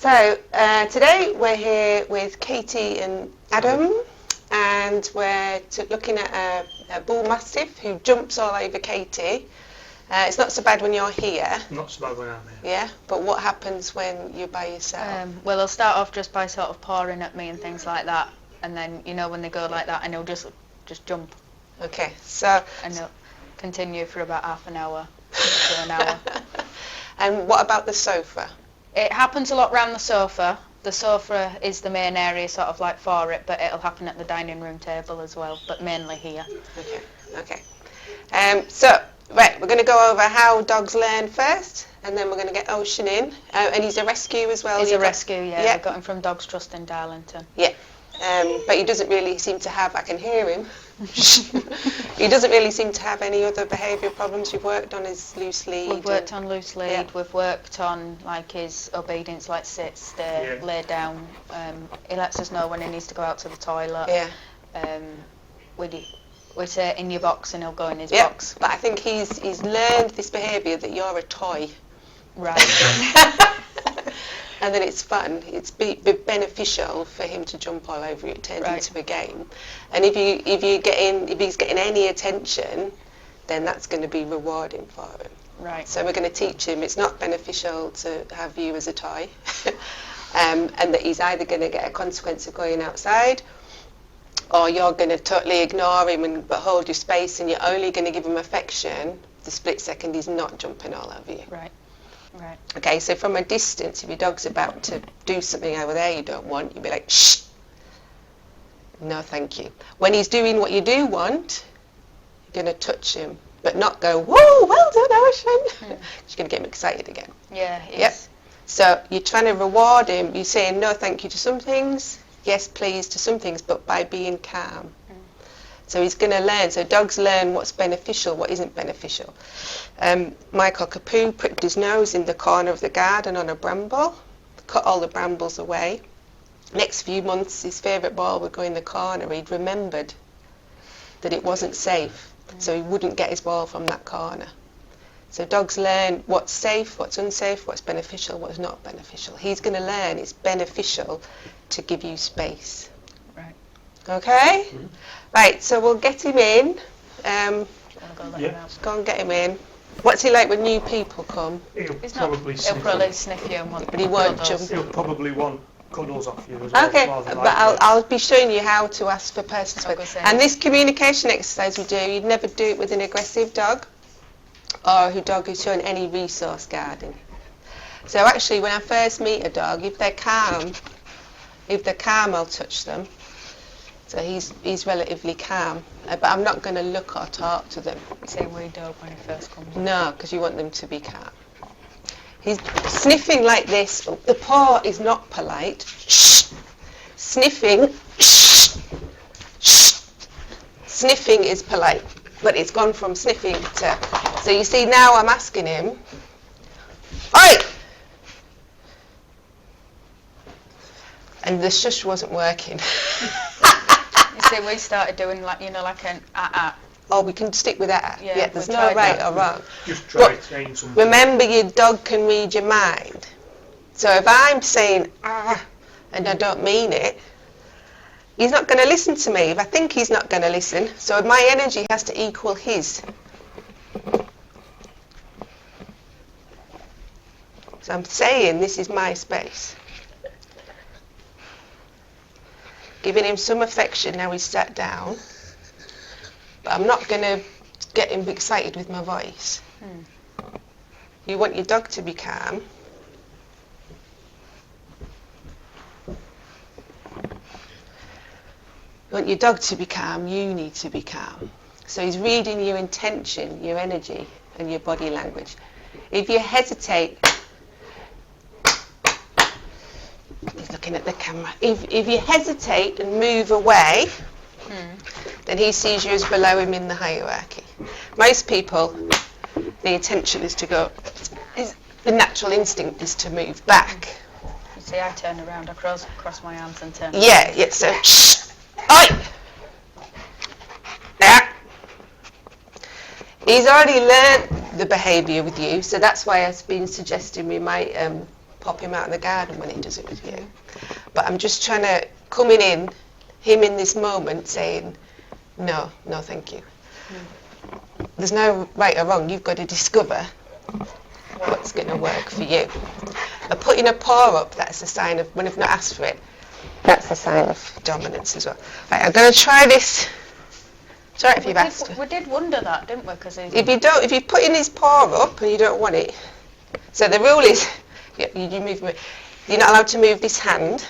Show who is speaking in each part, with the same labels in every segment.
Speaker 1: So today we're here with Katie and Adam, and we're looking at a bull mastiff who jumps all over Katie. It's not so bad when you're here.
Speaker 2: Not so bad when I'm here.
Speaker 1: Yeah, but what happens when you're by yourself?
Speaker 3: Well, he'll start off just by sort of pawing at me and things like that, and then when they go like that, and he'll just jump.
Speaker 1: Okay, so
Speaker 3: and he'll continue for about half an hour to an hour.
Speaker 1: And what about the sofa?
Speaker 3: It happens a lot around the sofa. The sofa is the main area sort of like for it, but it'll happen at the dining room table as well, but mainly here.
Speaker 1: Okay. So, right, we're going to go over how dogs learn first, and then we're going to get Ocean in. And he's a rescue as well.
Speaker 3: He's a rescue, yeah. We got him from Dogs Trust in Darlington.
Speaker 1: Yeah. But he doesn't really seem to have, I can hear him, he doesn't really seem to have any other behavioural problems. You've worked on his loose lead.
Speaker 3: We've worked on loose lead,
Speaker 1: yeah.
Speaker 3: We've worked on like his obedience, like sit, stay, lay down. He lets us know when he needs to go out to the toilet.
Speaker 1: Yeah.
Speaker 3: We say in your box and he'll go in his box.
Speaker 1: But I think he's learned this behaviour that you're a toy.
Speaker 3: Right.
Speaker 1: And then it's fun. It's beneficial for him to jump all over you. It turns into a game. And if he's getting any attention, then that's going to be rewarding for him.
Speaker 3: Right.
Speaker 1: So we're going to teach him it's not beneficial to have you as a toy, and that he's either going to get a consequence of going outside, or you're going to totally ignore him but hold your space, and you're only going to give him affection the split second he's not jumping all over you.
Speaker 3: Right. Right.
Speaker 1: Okay, so from a distance, if your dog's about to do something over there you don't want, you'll be like, shh, no thank you. When he's doing what you do want, you're going to touch him, but not go, whoa, well done, Ocean. You're going to get him excited again.
Speaker 3: Yeah,
Speaker 1: yep. So you're trying to reward him. You're saying no thank you to some things, yes please to some things, but by being calm. So he's going to learn. So dogs learn what's beneficial, what isn't beneficial. My cockapoo pricked his nose in the corner of the garden on a bramble, cut all the brambles away. Next few months, his favourite ball would go in the corner. He'd remembered that it wasn't safe, so he wouldn't get his ball from that corner. So dogs learn what's safe, what's unsafe, what's beneficial, what's not beneficial. He's going to learn it's beneficial to give you space.
Speaker 3: Right.
Speaker 1: Okay? Mm-hmm. Right, so we'll get him in.
Speaker 3: Go
Speaker 1: and get him in. What's he like when new people come?
Speaker 3: He'll probably sniff you and want,
Speaker 1: but he won't jump.
Speaker 2: He'll probably want cuddles off you as well.
Speaker 1: Okay, but I'll be showing you how to ask for personal space. And this communication exercise we do, you'd never do it with an aggressive dog or a dog who's showing any resource guarding. So actually, when I first meet a dog, if they're calm, I'll touch them. So he's relatively calm, but I'm not going to look or talk to them.
Speaker 3: Same way dog when he first comes.
Speaker 1: No, because you want them to be calm. He's sniffing like this. The paw is not polite. Shh. Sniffing. Shh. Shh. Sniffing is polite, but it's gone from sniffing to. So you see now I'm asking him. Oi! And the shush wasn't working.
Speaker 3: You see, we started doing like an
Speaker 1: Oh, we can stick with that.
Speaker 3: Yeah,
Speaker 1: there's no right or wrong.
Speaker 2: Just try saying something.
Speaker 1: Remember, your dog can read your mind. So if I'm saying and I don't mean it, he's not going to listen to me. If I think he's not going to listen, so my energy has to equal his. So I'm saying this is my space. Giving him some affection now he's sat down, but I'm not going to get him excited with my voice. You want your dog to be calm. You want your dog to be calm, you need to be calm. So he's reading your intention, your energy, and your body language. If you hesitate, he's looking at the camera. If you hesitate and move away, then he sees you as below him in the hierarchy. Most people, the intention is to go, the natural instinct is to move back.
Speaker 3: You see, I turn around, I cross my arms and turn.
Speaker 1: Yeah, so, shh, oi! Yeah. He's already learned the behaviour with you, so that's why I've been suggesting we might pop him out in the garden when he does it with you. But I'm just trying to, coming in, him in this moment saying, no, thank you. There's no right or wrong, you've got to discover what's going to work for you. And putting a paw up, that's a sign of, when I've not asked for it, that's a sign of dominance as well. Right, I'm going to try this. It's all right if you've asked.
Speaker 3: We did wonder that, didn't we? Cause
Speaker 1: if you put in his paw up and you don't want it, so the rule is, you move, you're not allowed to move this hand.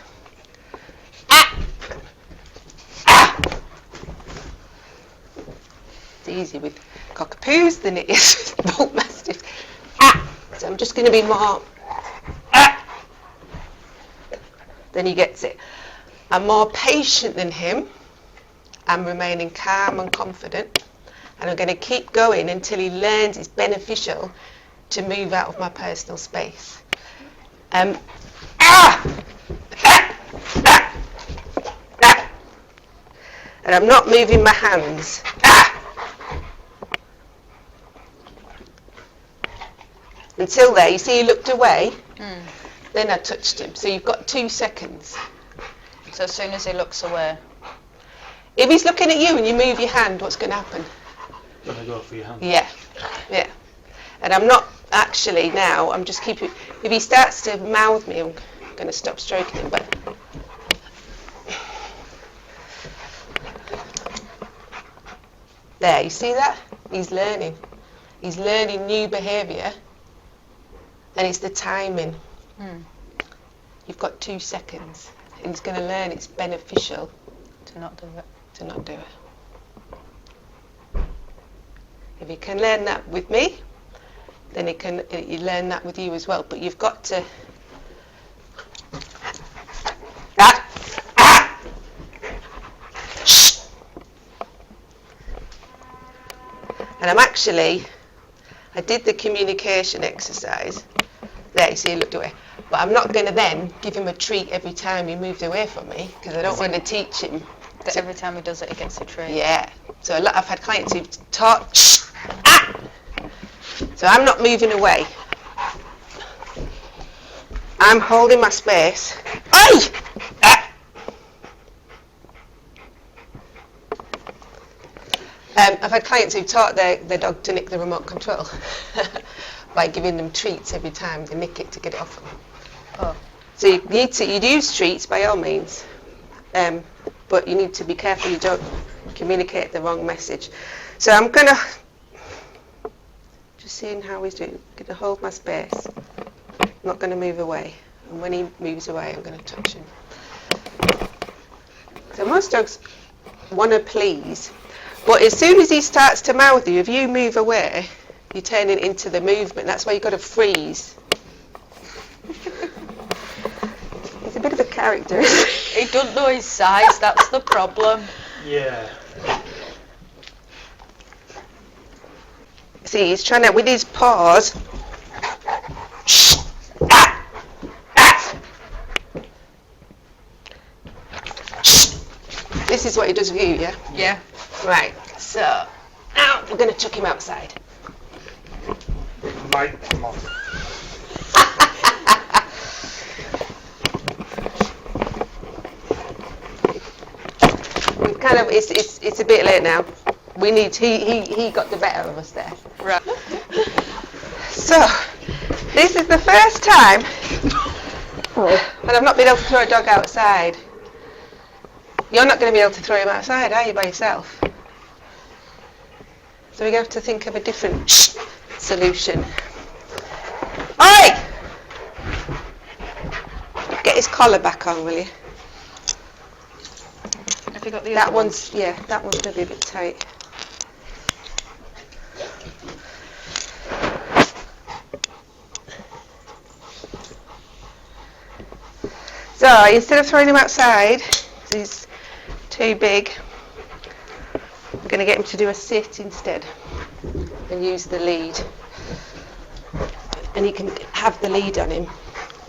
Speaker 1: It's easy with cockapoos than it is with bull mastiffs. So I'm just going to be more. Then he gets it. I'm more patient than him. I'm remaining calm and confident, and I'm going to keep going until he learns it's beneficial to move out of my personal space. And I'm not moving my hands. Until there, you see he looked away, then I touched him. So you've got 2 seconds.
Speaker 3: So as soon as he looks away.
Speaker 1: If he's looking at you and you move your hand, what's going to happen?
Speaker 2: Gonna go for your hand.
Speaker 1: Yeah. And I'm not actually now, I'm just keeping, if he starts to mouth me, I'm going to stop stroking him. But there, you see that? He's learning. He's learning new behaviour, and it's the timing. You've got 2 seconds, and he's going to learn it's beneficial
Speaker 3: To not do it.
Speaker 1: to not do it. If you can learn that with me, then you learn that with you as well. But you've got to. And I did the communication exercise. There, you see, he looked away. But I'm not going to then give him a treat every time he moves away from me, because I don't want to teach him.
Speaker 3: That every time he does it, he gets a treat.
Speaker 1: Yeah. So I've had clients who've taught. So I'm not moving away. I'm holding my space. Oi! I've had clients who've taught their dog to nick the remote control by giving them treats every time they nick it to get it off them.
Speaker 3: Oh.
Speaker 1: So you'd use treats by all means, but you need to be careful you don't communicate the wrong message. So I'm going to, just seeing how he's doing, going to hold my space. I'm not going to move away. And when he moves away, I'm going to touch him. So most dogs want to please, but as soon as he starts to mouth you, if you move away, you turn it into the movement. That's why you've got to freeze. He's a bit of a character, isn't he?
Speaker 3: He doesn't know his size, that's the problem.
Speaker 2: Yeah.
Speaker 1: See, he's trying to, with his paws. This is what he does with you, yeah?
Speaker 3: Yeah.
Speaker 1: Right, so now we're going to chuck him outside.
Speaker 2: Might come off.
Speaker 1: We've kind of, it's a bit late now. We need, he got the better of us there.
Speaker 3: Right.
Speaker 1: So, this is the first time when I've not been able to throw a dog outside. You're not going to be able to throw him outside, are you, by yourself? So we're going to have to think of a different solution. Oi! Get his collar back on, will you?
Speaker 3: Have you got the
Speaker 1: That
Speaker 3: other one?
Speaker 1: one's, yeah, that one's going to be a bit tight. So instead of throwing him outside, 'cause he's too big, I'm going to get him to do a sit instead and use the lead. And he can have the lead on him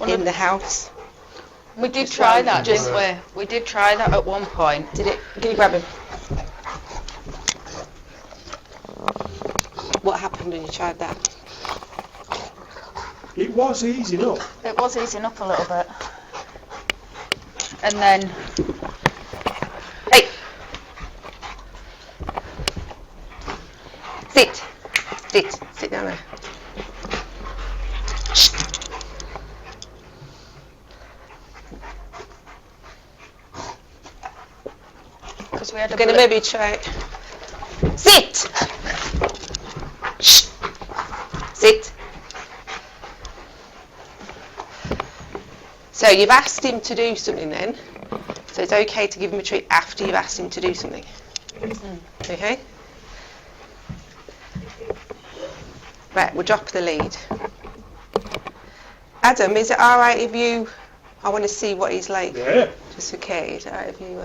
Speaker 1: in the house.
Speaker 3: We did
Speaker 1: Just
Speaker 3: try
Speaker 1: one,
Speaker 3: that,
Speaker 1: just-
Speaker 3: didn't we? We did try that at one point.
Speaker 1: Did it? Can you grab him? What happened when you tried that?
Speaker 2: It was easing up.
Speaker 3: It was easing up a little bit. And then,
Speaker 1: Hey! Sit! Sit down there. Shh.
Speaker 3: because we had a
Speaker 1: I'm going to
Speaker 3: blip.
Speaker 1: maybe try... Sit! Shh. Sit. So you've asked him to do something then, so it's okay to give him a treat after you've asked him to do something. Okay? Right, we'll drop the lead. Adam, is it alright if you... I want to see what he's like.
Speaker 2: Yeah.
Speaker 1: Just okay, is it alright if you...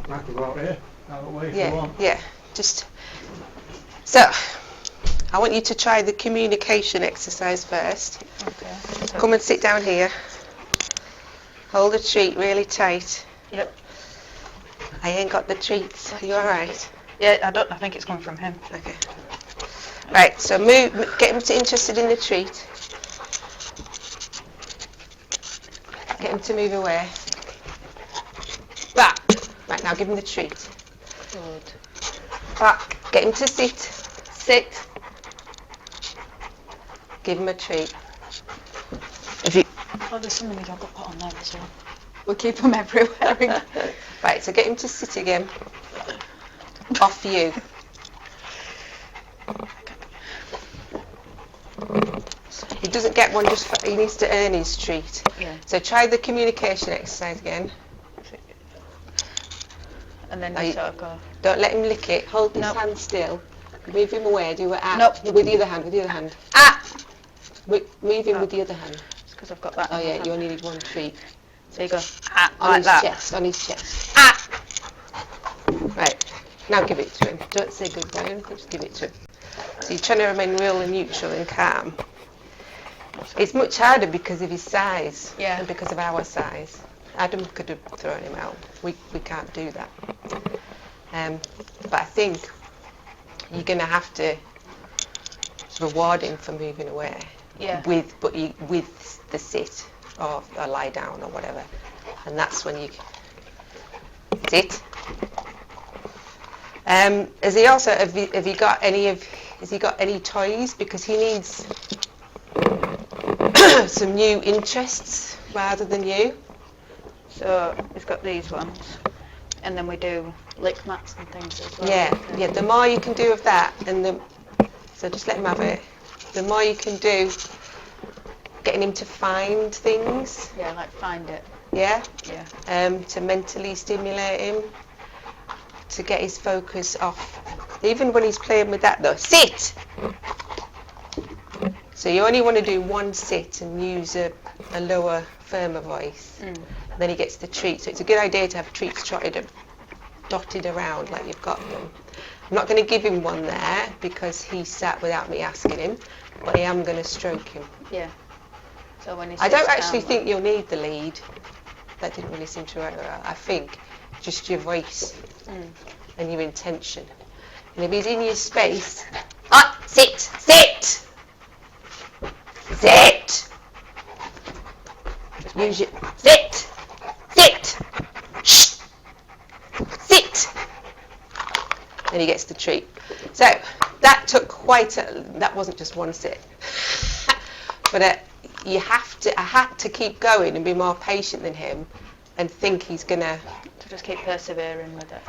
Speaker 2: I can go out here. Out of the way if you want.
Speaker 1: Yeah, just... So, I want you to try the communication exercise first.
Speaker 3: Okay.
Speaker 1: Come and sit down here. Hold the treat really tight.
Speaker 3: Yep.
Speaker 1: I ain't got the treats. Are you alright?
Speaker 3: Yeah, I think it's coming from him.
Speaker 1: Okay. Right, so get him interested in the treat. Get him to move away. Back. Right, now give him the treat.
Speaker 3: Good.
Speaker 1: Back. Get him to sit. Sit. Give him a treat. If you...
Speaker 3: Oh, there's something we don't got put on there as well. We'll keep them everywhere.
Speaker 1: Right, so get him to sit again. Off you. He doesn't get one just for, he needs to earn his treat.
Speaker 3: Yeah.
Speaker 1: So try the communication exercise again.
Speaker 3: And then
Speaker 1: Are
Speaker 3: you
Speaker 1: you-
Speaker 3: sort of go.
Speaker 1: Don't let him lick it. Hold his
Speaker 3: Nope.
Speaker 1: hand still. Move him away. Do it.
Speaker 3: Nope.
Speaker 1: With the other hand. With the other hand. Ah! Move him with the other hand.
Speaker 3: It's because I've got that.
Speaker 1: Oh
Speaker 3: in my
Speaker 1: yeah,
Speaker 3: hand.
Speaker 1: you only need one treat.
Speaker 3: So you go, ah,
Speaker 1: On
Speaker 3: like
Speaker 1: his
Speaker 3: that.
Speaker 1: chest. On his chest. Ah! Right. Now give it to him. Don't say goodbye. Just give it to him. So you're trying to remain real and neutral and calm. It's much harder because of his size.
Speaker 3: Yeah.
Speaker 1: And because of our size. Adam could have thrown him out. We can't do that. But I think you're going to have to reward him for moving away.
Speaker 3: Yeah.
Speaker 1: With the sit or lie down or whatever, and that's when you sit. Has he also has he got any toys, because he needs some new interests rather than you.
Speaker 3: So he's got these ones. And then we do lick mats and things as well.
Speaker 1: Yeah. The more you can do of that, so just let him have it. The more you can do, getting him to find things.
Speaker 3: Yeah, like find it.
Speaker 1: Yeah.
Speaker 3: Yeah.
Speaker 1: To mentally stimulate him, to get his focus off. Even when he's playing with that though, sit! So you only want to do one sit and use a lower, firmer voice. Then he gets the treat. So it's a good idea to have treats dotted around like you've got them. I'm not going to give him one there because he sat without me asking him, but I am going to stroke him.
Speaker 3: Yeah. So when he
Speaker 1: I don't
Speaker 3: sits
Speaker 1: actually
Speaker 3: down,
Speaker 1: think you'll need the lead. That didn't really seem to work well. I think just your voice and your intention. And if he's in your space, sit! Sit! Sit! Use your... Sit! Sit! Shh! Sit! And he gets the treat. So that took that wasn't just one sit. But I had to keep going and be more patient than him and think he's gonna...
Speaker 3: to just keep persevering with it.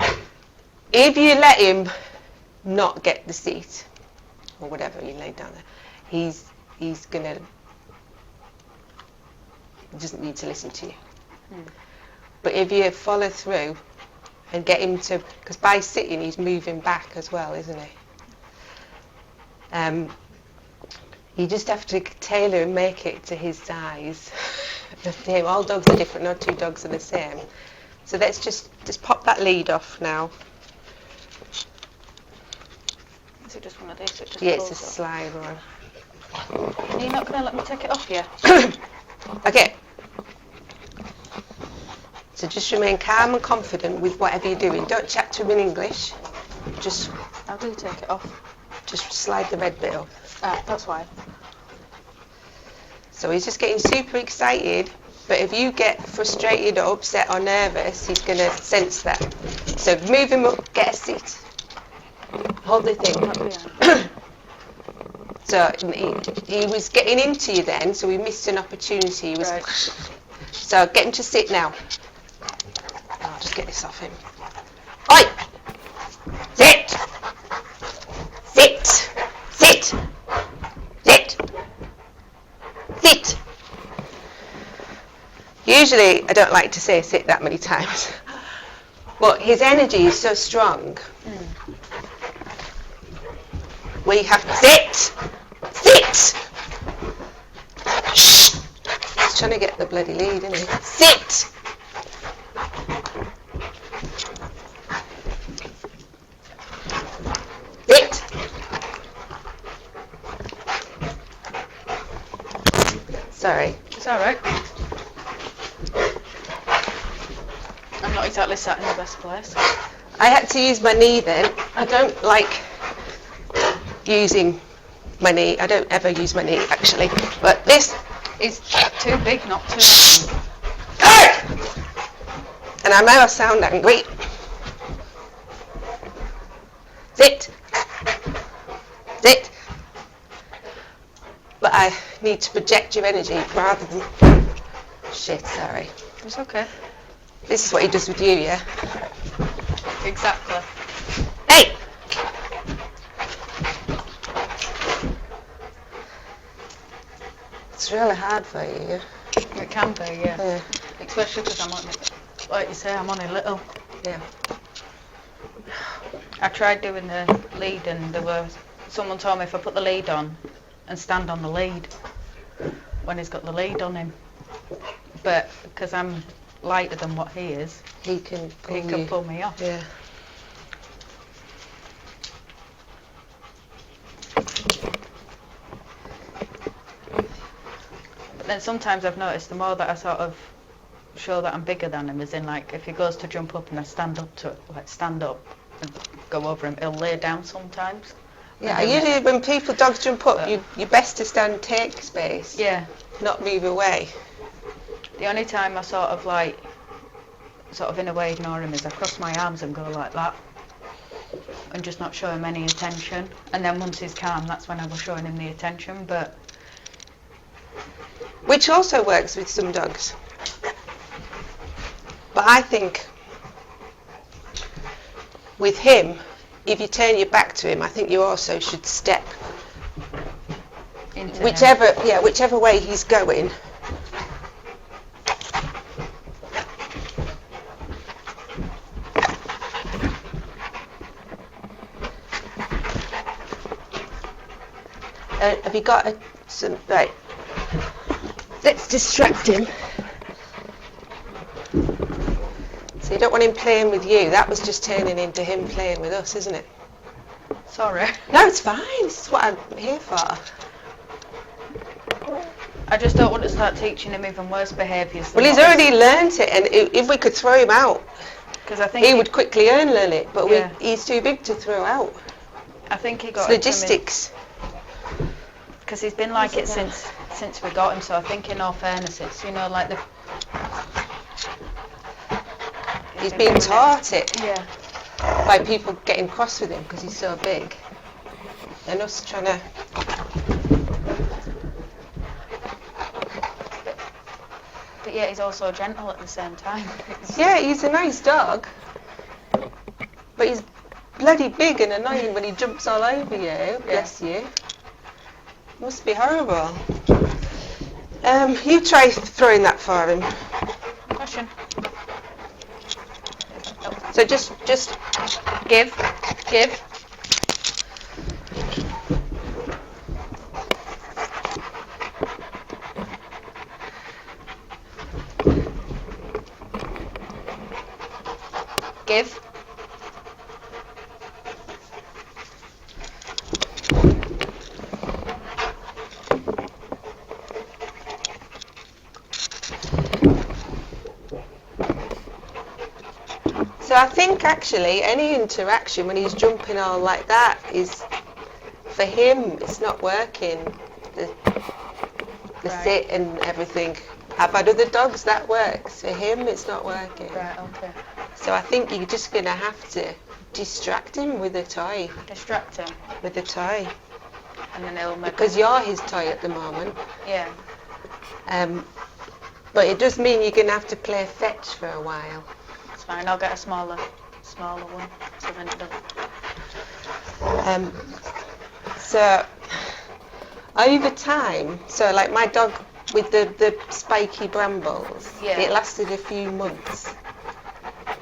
Speaker 1: If you let him not get the seat, or whatever you lay down there, he's gonna... He doesn't need to listen to you. But if you follow through and get him to... Because by sitting, he's moving back as well, isn't he? You just have to tailor and make it to his size. All dogs are different, no two dogs are the same. So let's just pop that lead off now.
Speaker 3: Is it just one of these? So it just
Speaker 1: Yeah, it's a
Speaker 3: pulls up?
Speaker 1: slide one.
Speaker 3: Are you not going to let me take it off yet?
Speaker 1: Okay. So just remain calm and confident with whatever you're doing. Don't chat to him in English. Just
Speaker 3: How do you take it off?
Speaker 1: slide the red bit off.
Speaker 3: That's why.
Speaker 1: So he's just getting super excited, but if you get frustrated or upset or nervous, he's going to sense that. So move him up, get a seat. Hold the thing. So he was getting into you then, so we missed an opportunity. He was,
Speaker 3: Right.
Speaker 1: So get him to sit now. I'll just get this off him. Oi! Sit! Sit! Sit! Sit! Sit! Usually I don't like to say sit that many times, but his energy is so strong. We have to sit! Sit! Shh! He's trying to get the bloody lead, isn't he? Sit! Sit! Sorry.
Speaker 3: It's alright. I'm not exactly sat in the best place.
Speaker 1: I had to use my knee then. I don't like using my knee. I don't ever use my knee actually. But this
Speaker 3: It's too big not to.
Speaker 1: and I know I sound angry. Sit. Sit. But I need to project your energy rather than... Shit, sorry.
Speaker 3: It's okay.
Speaker 1: This is what he does with you, yeah?
Speaker 3: Exactly.
Speaker 1: Hey! It's really hard for you, yeah?
Speaker 3: It can be, yeah.
Speaker 1: Yeah.
Speaker 3: Especially because I'm on it. Like you say, I'm only little.
Speaker 1: Yeah.
Speaker 3: I tried doing the lead and someone told me if I put the lead on and stand on the lead when he's got the lead on him. But because I'm lighter than what he is,
Speaker 1: He can
Speaker 3: pull me off.
Speaker 1: Yeah.
Speaker 3: But then sometimes I've noticed the more that I sort of show that I'm bigger than him, as in like if he goes to jump up and I stand up and go over him, he'll lay down sometimes.
Speaker 1: Yeah, usually when dogs jump up, you're best to stand, take space.
Speaker 3: Yeah.
Speaker 1: Not move away.
Speaker 3: The only time I sort of in a way ignore him is I cross my arms and go like that and just not show him any attention. And then once he's calm, that's when I was showing him the attention. But
Speaker 1: Which also works with some dogs. But I think with him, if you turn your back to him, I think you also should step
Speaker 3: into
Speaker 1: whichever way he's going. Have you got right? Let's distract him. So you don't want him playing with you. That was just turning into him playing with us, isn't it?
Speaker 3: Sorry.
Speaker 1: No, it's fine. This is what I'm here for.
Speaker 3: I just don't want to start teaching him even worse behaviours.
Speaker 1: Well, he's already learnt it, and if we could throw him out,
Speaker 3: because I think
Speaker 1: he would quickly learn it. But
Speaker 3: Yeah.
Speaker 1: he's too big to throw out.
Speaker 3: I think he got
Speaker 1: It's logistics.
Speaker 3: because he's been like it since we got him. So I think in all fairness, it's like the.
Speaker 1: He's been taught it
Speaker 3: Yeah.
Speaker 1: by people getting cross with him because he's so big, and us trying to.
Speaker 3: But yeah, he's also gentle at the same time.
Speaker 1: Yeah, he's a nice dog, but he's bloody big and annoying when he jumps all over you. Bless you. Must be horrible. You try throwing that for him.
Speaker 3: Question.
Speaker 1: So just
Speaker 3: Give. Give.
Speaker 1: So I think actually any interaction when he's jumping all like that is, for him, it's not working. the
Speaker 3: Right.
Speaker 1: sit and everything. I've had other dogs that works. For him, it's not working.
Speaker 3: Right, okay.
Speaker 1: So I think you're just going to have to distract him with a toy.
Speaker 3: Distract him,
Speaker 1: With a toy.
Speaker 3: and then he'll maybe...
Speaker 1: Because you're his toy at the moment.
Speaker 3: Yeah,
Speaker 1: But it does mean you're going to have to play fetch for a while.
Speaker 3: it's fine. I'll get a smaller one, so then it doesn't...
Speaker 1: So over time, so like my dog with the spiky brambles,
Speaker 3: Yeah.
Speaker 1: it lasted a few months.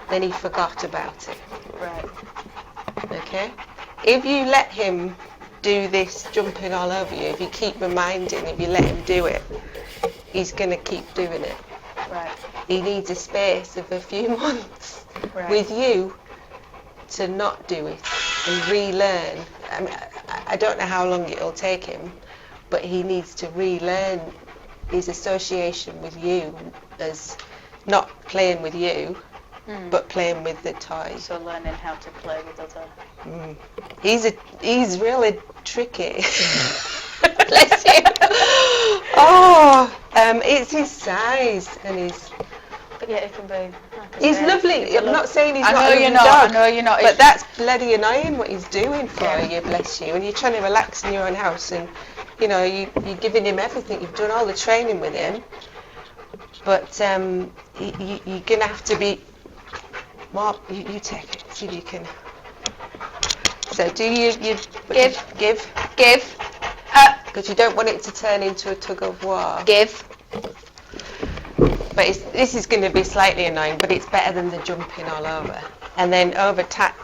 Speaker 1: Then he forgot about it.
Speaker 3: Right.
Speaker 1: Okay? If you let him do this jumping all over you, if you keep reminding, if you let him do it, he's going to keep doing it.
Speaker 3: Right.
Speaker 1: He needs a space of a few months
Speaker 3: Right.
Speaker 1: with you to not do it and relearn. I mean, I don't know how long it'll take him, but he needs to relearn his association with you as not playing with you, but playing with the toy.
Speaker 3: So learning how to play with other...
Speaker 1: He's really tricky. Bless him. Oh, it's his size and he's...
Speaker 3: But yeah, it can be...
Speaker 1: He's lovely. I'm not saying he's not a lovely
Speaker 3: not.
Speaker 1: dog.
Speaker 3: I know you're not.
Speaker 1: But that's bloody annoying what he's doing for
Speaker 3: Yeah.
Speaker 1: you, bless you. And you're trying to relax in your own house and, you know, you're giving him everything. You've done all the training with him. But you're going to have to be more... You take it. See if you can... So do you give? Because you don't want it to turn into a tug of war.
Speaker 3: Give.
Speaker 1: But this is going to be slightly annoying, but it's better than the jumping all over. And then over time,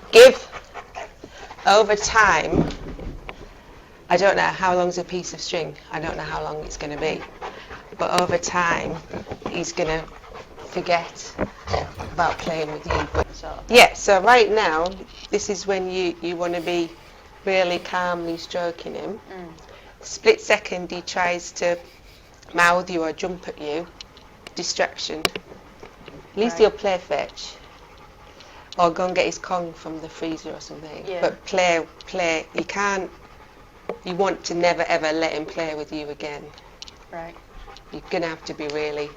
Speaker 1: I don't know how long's a piece of string. I don't know how long it's going to be. But over time, he's going to forget about playing with you. But yeah, so right now, this is when you want to be really calmly stroking him. Split second, he tries to mouth you or jump at you. Distraction. At least he'll play fetch. Or go and get his Kong from the freezer or something.
Speaker 3: Yeah.
Speaker 1: But play. You want to never ever let him play with you again.
Speaker 3: Right.
Speaker 1: You're going to have to be really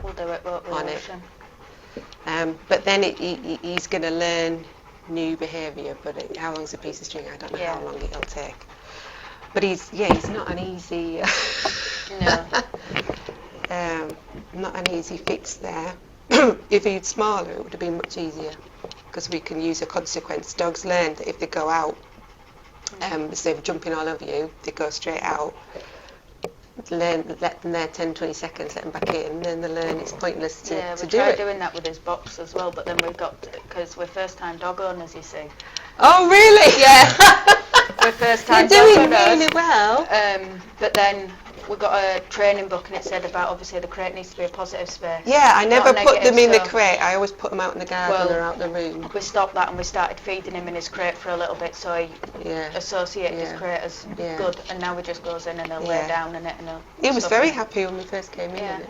Speaker 3: We'll do it, won't we?
Speaker 1: on it. But then he's going to learn new behaviour. But how long's a piece of string? I don't know how long it'll take. But he's not an easy...
Speaker 3: No.
Speaker 1: Not an easy fix there. If he'd smaller, it would have been much easier because we can use a consequence. Dogs learn that if they go out, instead of jumping all over you, they go straight out. Let them there 10-20 seconds, let them back in, then they learn it's pointless to do it.
Speaker 3: Yeah, we tried doing that with his box as well, but then we've got, because we're first-time dog owners, you see.
Speaker 1: Oh, really?
Speaker 3: Yeah. We're first-time
Speaker 1: You're
Speaker 3: dog
Speaker 1: doing
Speaker 3: owners.
Speaker 1: really well.
Speaker 3: But then we got a training book and it said about obviously the crate needs to be a positive space.
Speaker 1: Yeah, I never
Speaker 3: not
Speaker 1: put them in the
Speaker 3: negative, so
Speaker 1: crate. I always put them out in the garden or out the room.
Speaker 3: we stopped that and we started feeding him in his crate for a little bit so he
Speaker 1: Yeah.
Speaker 3: associated his crate as good, and now he just goes in and he'll lay down in it and he'll...
Speaker 1: He was very happy when we first came in.
Speaker 3: Yeah.
Speaker 1: Isn't it?